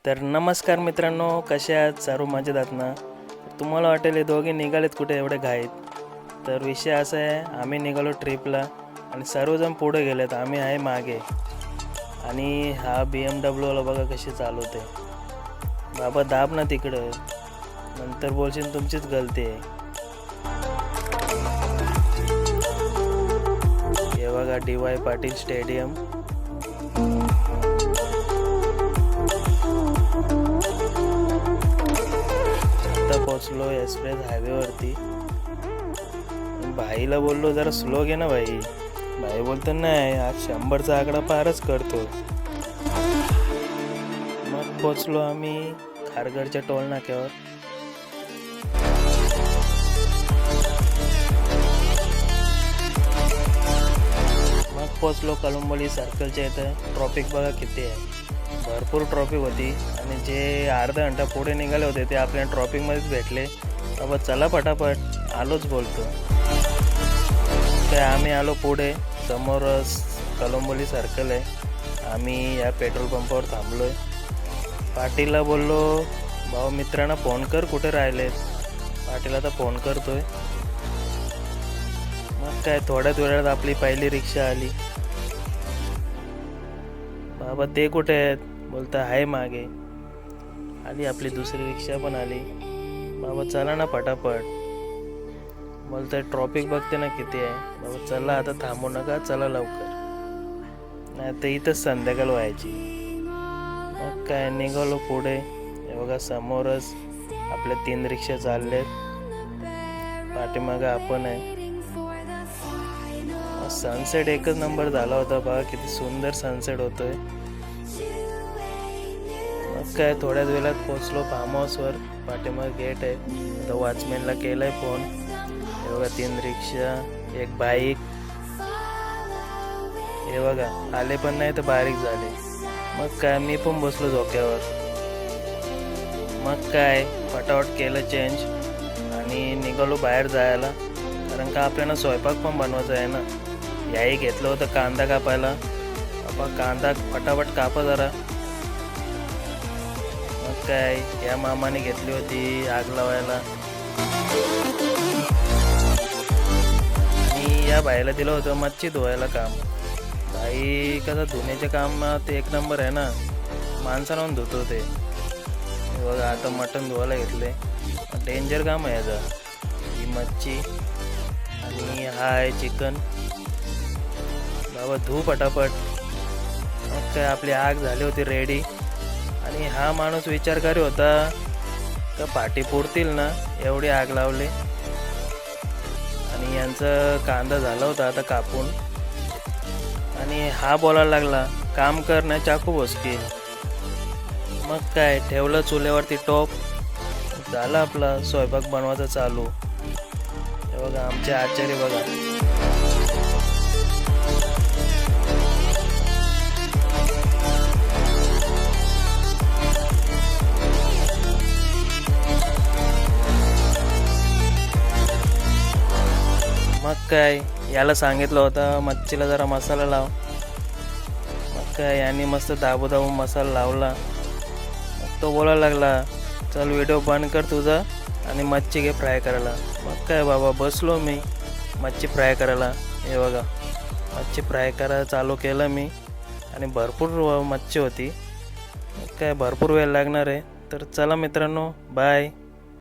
तर नमस्कार मित्रांनो, कसे आहात? सर्व मजेत आहात ना? तुम्हाला वाटेल हे दोघे निघालेत कुठे एवढे घाईत. तर विषय असा आहे, आम्ही निघालो ट्रिपला आणि सर्वजण पुढे गेलेत, आम्ही आहे मागे. आणि हा BMW बघा कशी चालवते. बाबा दाब ना तिकडं, नंतर बोलशील तुमचीच गलती आहे. हे बघा DY पाटील स्टेडियम. आता पोचलो एक्सप्रेस हायवेवरती. भाईला बोललो जरा स्लो घे ना भाई. भाई बोलतो नाही, आज 100चा आकडा पारच करतो. मग पोचलो आम्ही खारघरच्या टोल नाक्यावर. मग पोचलो कळंबोली सर्कलच्या इथं. ट्रॉफिक बघा किती आहे, भरपूर ट्रॉफिक होती. आणि जे अर्धा घंटा पुढे निघाले होते ते आपल्याला ट्रॉफिकमध्येच भेटले. बाबा चला पटापट, आलोच बोलतो. काय आम्ही आलो पुढे, समोरच कळंबोली सर्कल आहे. आम्ही या पेट्रोल पंपावर थांबलो आहे. पाटीलला बोललो, भाऊ मित्रांना फोन कर कुठे राहिलेत. पाटील आता फोन करतोय. मग काय थोड्याच वेळात आपली पहिली रिक्षा आली. बाबा ते कुठे आहेत? बोलता आहे मागे. आली आपली दुसरी रिक्षा पण आली. बाबा चला ना पटापट. बोलतंय ट्रॉफिक बघते ना किती आहे. बाबा चला आता थांबू नका, चला लवकर, नाही तर इथंच संध्याकाळ व्हायची. मग काय निघालो पुढे. हे बघा समोरच आपल्या 3 रिक्षा चाललेत. पाठीमागं आपण आहे. सनसेट एकच नंबर झाला होता बघा, किती सुंदर सनसेट होतोय. मग काय थोड्याच वेळात पोचलो फार्म हाऊसवर. पाठीमागे गेट आहे. आता वॉचमॅनला केलाय फोन. हे बघा 3 रिक्षा, एक बाईक. हे बघा आले पण नाही तर बारीक झाले. मग काय मी पण बसलो झोक्यावर. मग काय फटाफट केलं चेंज आणि निघालो बाहेर जायला. कारण का आपल्याला स्वयंपाक पण बनवायचा आहे ना. याही घेतलं होतं कांदा कापायला. बाबा कांदा फटाफट कापा जरा. मग काय या मामाने घेतली होती आग लावायला. आणि या बाईला दिलं होतं मच्छी धुवायला काम. बाई कसं धुण्याच्या कामात एक नंबर आहे ना, माणसाला धुतो ते. बघा आता मटण धुवायला घेतले. डेंजर काम आहे याचा. ही मच्छी आणि हा आहे चिकन. बाबा धू पटापट. मग काय आपली आग झाली होती रेडी. आणि हा माणूस विचारकारी होता का पाठी पुरतील ना एवढी आग लावली. आणि यांचं कांदा झाला होता आता कापून. आणि हा बोलायला लागला, काम कर ना चाकू भोसकील. मग काय ठेवलं चुल्यावरती टोप. झाला आपला स्वयंपाक बनवायचा चालू. हे बघा आमचे आचार्य बघा. मग काय याला सांगितलं होतं मच्छीला जरा मसाला लाव. मग काय यांनी मस्त दाबू दाबू मसाला लावला. मग तो बोलायला लागला, चल व्हिडिओ बंद कर तुझा आणि मच्छी घे फ्राय करायला. मग काय बाबा बसलो मी मच्छी फ्राय करायला. हे बघा मच्छी फ्राय करायला चालू केलं मी. आणि भरपूर मच्छी होती. मग काय भरपूर वेळ लागणार आहे. तर चला मित्रांनो, बाय.